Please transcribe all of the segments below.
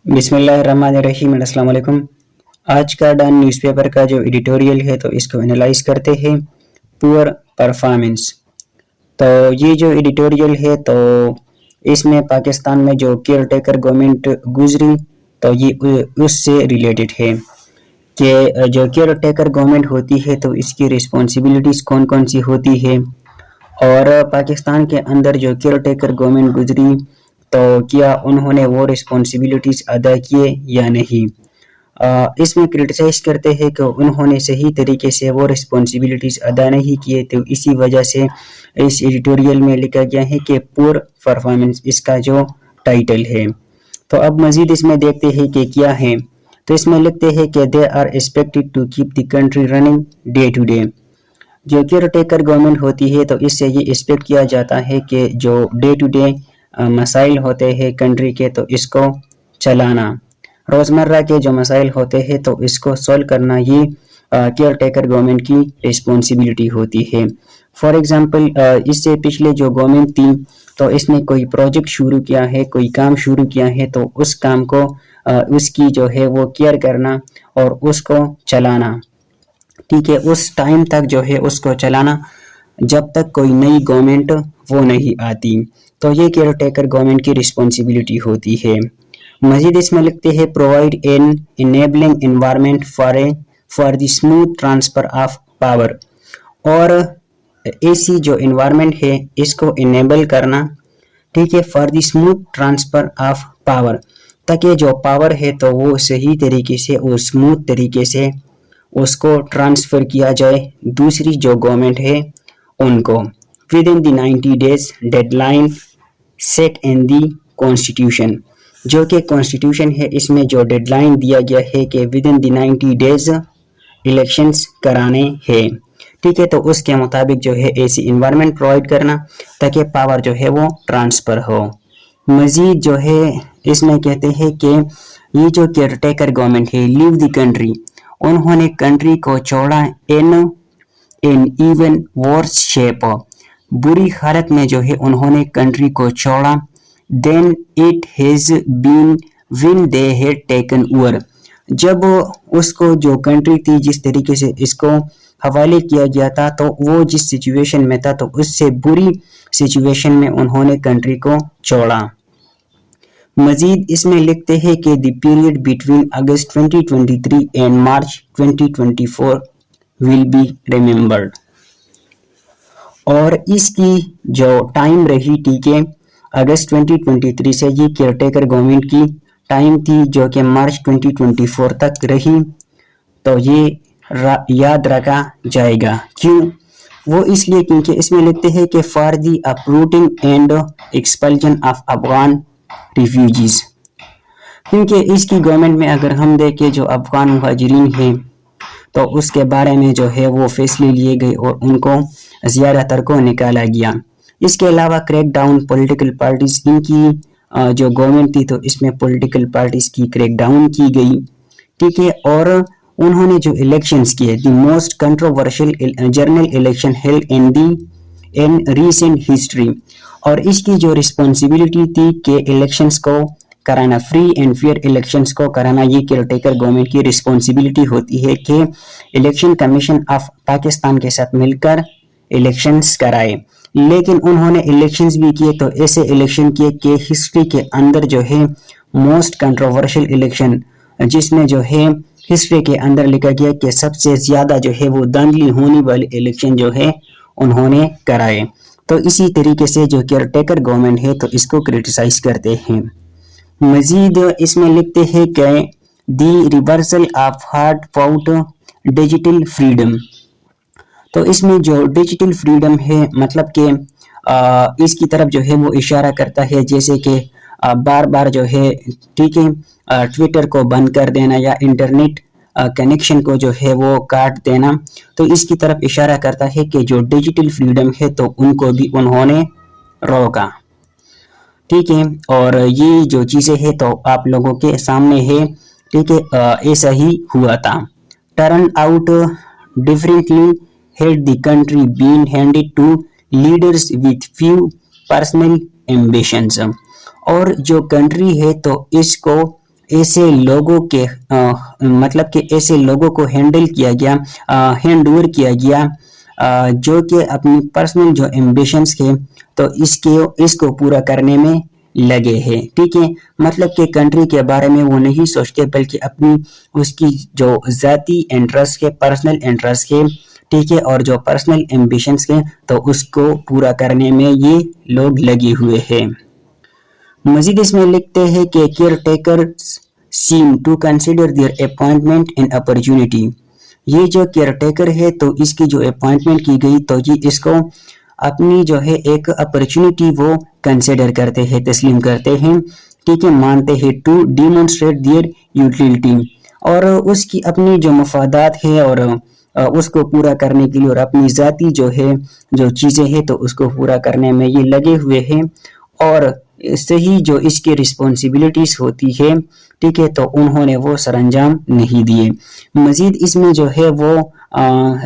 बिस्मिल्लाहिर्रहमानिर्रहीम। अस्सलाम वालेकुम। आज का डन न्यूज़पेपर का जो एडिटोरियल है तो इसको एनालाइज करते हैं। Poor performance. तो ये जो एडिटोरियल है तो इसमें पाकिस्तान में जो केयर टेकर गवर्नमेंट गुजरी तो ये उससे रिलेटेड है कि जो केयर टेकर गवर्नमेंट होती है तो इसकी रिस्पॉन्सिबिलिटीज़ कौन कौन सी होती है, और पाकिस्तान के अंदर जो केयर टेकर गवर्नमेंट गुजरी तो क्या उन्होंने वो रिस्पॉन्सिबिलिटीज़ अदा किए या नहीं। इसमें क्रिटिसाइज करते हैं कि उन्होंने सही तरीके से वो रिस्पॉन्सिबिलिटीज़ अदा नहीं किए, तो इसी वजह से इस एडिटोरियल में लिखा गया है कि पुअर परफॉर्मेंस इसका जो टाइटल है। तो अब मज़ीद इसमें देखते हैं कि क्या है। तो इसमें लिखते हैं कि they are expected to keep the country running day to day. जो केयर टेकर गवर्नमेंट होती है तो इससे ये एक्सपेक्ट किया जाता है कि जो डे टू डे मसाइल होते हैं कंट्री के तो इसको चलाना, रोज़मर्रा के जो मसाइल होते हैं तो इसको सॉल्व करना, ये केयर टेकर गवर्नमेंट की रिस्पॉन्सिबिलिटी होती है। फॉर एग्ज़ाम्पल इससे पिछले जो गवर्नमेंट थी तो इसने कोई प्रोजेक्ट शुरू किया है, कोई काम शुरू किया है तो उस काम को उसकी जो है वो केयर करना और उसको चलाना, ठीक है, उस टाइम तक जो है उसको चलाना जब तक कोई नई गवर्नमेंट वो नहीं आती। तो ये केयर टेकर गवर्नमेंट की रिस्पॉन्सिबिलिटी होती है। मजीद इसमें लिखते हैं provide an enabling environment for the smooth transfer of power, और ऐसी जो इन्वायरमेंट है इसको इनेबल करना, ठीक है, for the smooth transfer of power, ताकि जो पावर है तो वो सही तरीके से और स्मूथ तरीके से उसको ट्रांसफ़र किया जाए दूसरी जो गवर्नमेंट है उनको, with in the 90 days deadline set in the constitution. जो कि कॉन्स्टिट्यूशन है इसमें जो डेडलाइन दिया गया है कि with in the 90 days elections कराने हैं, ठीक है। तो उसके मुताबिक जो है ऐसी इन्वायरमेंट प्रोवाइड करना ताकि पावर जो है वो ट्रांसफ़र हो। मज़ीद जो है इसमें कहते हैं कि ये जो केयर टेकर गवर्नमेंट है लीव द कंट्री, उन्होंने कंट्री को छोड़ा इन इवन वर्स शेप, बुरी हालत में जो है उन्होंने कंट्री को छोड़ा, then it has been when they had taken over, जब उसको जो कंट्री थी जिस तरीके से इसको हवाले किया गया था तो वो जिस सिचुएशन में था तो उससे बुरी सिचुएशन में उन्होंने कंट्री को छोड़ा। मजीद इसमें लिखते हैं कि the period between August 2023 and March 2024 will be remembered, और इसकी जो टाइम रही, ठीक है, अगस्त 2023 से ये केयर टेकर गवर्नमेंट की टाइम थी जो कि मार्च 2024 तक रही, तो ये याद रखा जाएगा। क्यों? वो इसलिए क्योंकि इसमें लिखते हैं कि for the uprooting and expulsion of Afghan refugees, क्योंकि इसकी गवर्नमेंट में अगर हम देखें जो अफगान मुहाजिरीन हैं तो उसके बारे में जो है वो फैसले लिए गए और उनको ज़्यादातर को निकाला गया। इसके अलावा क्रैक डाउन पॉलिटिकल पार्टीज, इनकी जो गवर्नमेंट थी तो इसमें पॉलिटिकल पार्टीज की क्रैक डाउन की गई, ठीक है। और उन्होंने जो इलेक्शंस किए, the most controversial general election held in recent history, और इसकी जो रिस्पॉन्सिबिलिटी थी कि इलेक्शंस को कराना, फ्री एंड फेयर इलेक्शंस को कराना, ये केयर टेकर गवर्नमेंट की रिस्पॉन्सिबिलिटी होती है कि इलेक्शन कमीशन ऑफ पाकिस्तान के साथ मिलकर इलेक्शंस कराए। लेकिन उन्होंने इलेक्शंस भी किए तो ऐसे इलेक्शन किए कि हिस्ट्री के अंदर जो है मोस्ट कंट्रोवर्शियल इलेक्शन, जिसमें जो है हिस्ट्री के अंदर लिखा गया कि सबसे ज़्यादा जो है वो धांधली होने वाले इलेक्शन जो है उन्होंने कराए। तो इसी तरीके से जो केयर टेकर गवर्नमेंट है तो इसको क्रिटिसाइज करते हैं। मजीद इसमें लिखते हैं कि the reversal of hard fought digital freedom, तो इसमें जो डिजिटल फ्रीडम है मतलब कि इसकी तरफ जो है वो इशारा करता है, जैसे कि बार बार जो है, ठीक है, ट्विटर को बंद कर देना या इंटरनेट कनेक्शन को जो है वो काट देना, तो इसकी तरफ इशारा करता है कि जो डिजिटल फ्रीडम है तो उनको भी उन्होंने रोका, ठीक है। और ये जो चीज़ें हैं तो आप लोगों के सामने है, ठीक है, ऐसा ही हुआ था। Turn out differently had the country been handed to leaders with few personal ambitions, और जो कंट्री है तो इसको ایسے لوگوں کے مطلب کہ ایسے لوگوں کو ہینڈل کیا گیا، ہینڈ اوور کیا گیا جو کہ اپنی پرسنل جو ایمبیشنز کے تو اس کو پورا کرنے میں لگے ہیں، ٹھیک ہے۔ مطلب کہ کنٹری کے بارے میں وہ نہیں سوچتے بلکہ اپنی اس کی جو ذاتی انٹرسٹ کے، پرسنل انٹرسٹ کے، ٹھیک ہے، اور جو پرسنل ایمبیشنز کے تو اس کو پورا کرنے میں یہ لوگ لگے ہوئے ہیں۔ مزید اس میں لکھتے ہیں کہ caretakers seem to consider their appointment an opportunity. یہ جو کیئر ٹیکر ہے تو اس کی جو اپوائنٹمنٹ کی گئی تو یہ اس کو اپنی جو ہے ایک اپرچونٹی وہ کنسیڈر کرتے ہیں، تسلیم کرتے ہیں، ٹھیک ہے، مانتے ہیں، ٹو ڈیمونسٹریٹ دیئر یوٹیلٹی، اور اس کی اپنی جو مفادات ہے اور اس کو پورا کرنے کے لیے اور اپنی ذاتی جو ہے جو چیزیں ہیں تو اس کو پورا کرنے میں یہ لگے ہوئے ہیں، اور صحیح جو اس کی رسپانسبلٹیز ہوتی ہے، ٹھیک ہے، تو انہوں نے وہ سر انجام نہیں دیے۔ مزید اس میں جو ہے وہ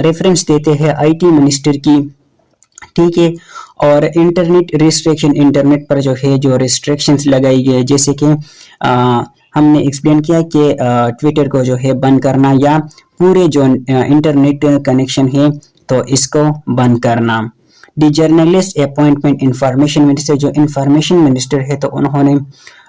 ریفرنس دیتے ہیں آئی ٹی منسٹر کی، ٹھیک ہے، اور انٹرنیٹ ریسٹرکشن، انٹرنیٹ پر جو ہے جو ریسٹرکشنز لگائی گئے، جیسے کہ ہم نے ایکسپلین کیا کہ ٹویٹر کو جو ہے بند کرنا یا پورے جو انٹرنیٹ کنیکشن ہے تو اس کو بند کرنا۔ دی جرنلسٹ اپوائنٹمنٹ انفارمیشن منسٹر، جو انفارمیشن منسٹر ہے تو انہوں نے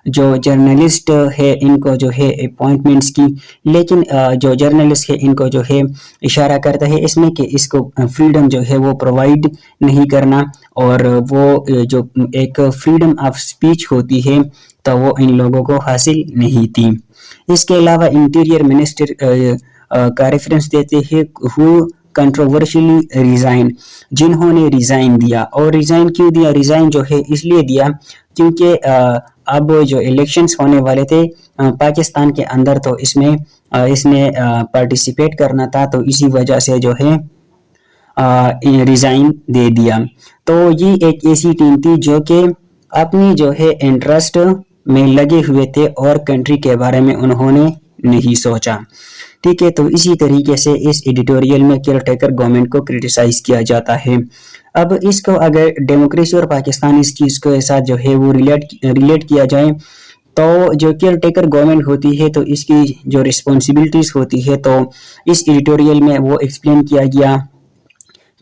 جو جرنلسٹ ہے ان کو جو ہے اپوائنٹمنٹس کی، لیکن جو جرنلسٹ ہے ان کو جو ہے اشارہ کرتا ہے اس میں کہ اس کو فریڈم جو ہے وہ پرووائڈ نہیں کرنا، اور وہ جو ایک فریڈم آف سپیچ ہوتی ہے تو وہ ان لوگوں کو حاصل نہیں تھی۔ اس کے علاوہ انٹیریئر منسٹر کا ریفرنس دیتے ہیں who controversially resign، جنہوں نے ریزائن دیا، اور ریزائن کیوں دیا؟ ریزائن جو ہے اس لیے دیا کیونکہ اب جو الیکشنز ہونے والے تھے پاکستان کے اندر تو اس نے پارٹیسپیٹ کرنا تھا، تو اسی وجہ سے جو ہے ریزائن دے دیا۔ تو یہ ایک ایسی ٹیم تھی جو کہ اپنی جو ہے انٹرسٹ میں لگے ہوئے تھے اور کنٹری کے بارے میں انہوں نے نہیں سوچا، ٹھیک ہے۔ تو اسی طریقے سے اس ایڈیٹوریل میں کیئر ٹیکر گورنمنٹ کو کرٹیسائز کیا جاتا ہے۔ اب اس کو اگر ڈیموکریسی اور پاکستان اس چیز کے ساتھ جو ہے وہ ریلیٹ کیا جائے تو جو کیئر ٹیکر گورنمنٹ ہوتی ہے تو اس کی جو رسپانسبلٹیز ہوتی ہے تو اس ایڈیٹوریل میں وہ ایکسپلین کیا گیا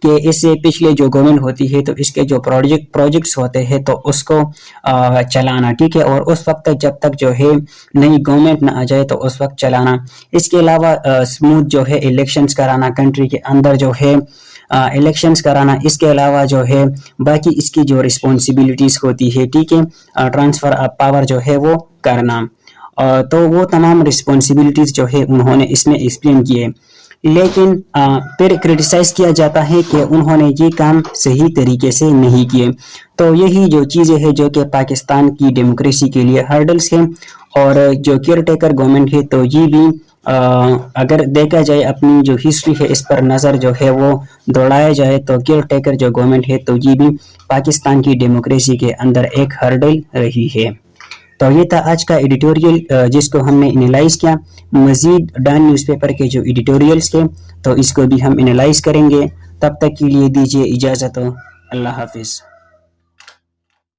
کہ اس سے پچھلے جو گورنمنٹ ہوتی ہے تو اس کے جو پروجیکٹس ہوتے ہیں تو اس کو چلانا، ٹھیک ہے، اور اس وقت تک جب تک جو ہے نئی گورنمنٹ نہ آ جائے تو اس وقت چلانا۔ اس کے علاوہ سموتھ جو ہے الیکشنز کرانا، کنٹری کے اندر جو ہے الیکشنز کرانا، اس کے علاوہ جو ہے باقی اس کی جو رسپانسبلٹیز ہوتی ہے، ٹھیک ہے، ٹرانسفر آف پاور جو ہے وہ کرنا، تو وہ تمام رسپانسبلٹیز جو ہے انہوں نے اس میں ایکسپلین کیے، لیکن پھر کرٹیسائز کیا جاتا ہے کہ انہوں نے یہ کام صحیح طریقے سے نہیں کیے۔ تو یہی جو چیزیں ہیں جو کہ پاکستان کی ڈیموکریسی کے لیے ہرڈلز ہیں، اور جو کیئر ٹیکر گورنمنٹ ہے تو یہ بھی اگر دیکھا جائے اپنی جو ہسٹری ہے اس پر نظر جو ہے وہ دوڑایا جائے تو کیئر ٹیکر جو گورنمنٹ ہے تو یہ بھی پاکستان کی ڈیموکریسی کے اندر ایک ہرڈل رہی ہے۔ تو یہ تھا آج کا ایڈیٹوریل جس کو ہم نے انالائز کیا۔ مزید ڈان نیوز پیپر کے جو ایڈیٹوریلز تھے تو اس کو بھی ہم انالائز کریں گے۔ تب تک کے لیے دیجیے اجازت، اللہ حافظ۔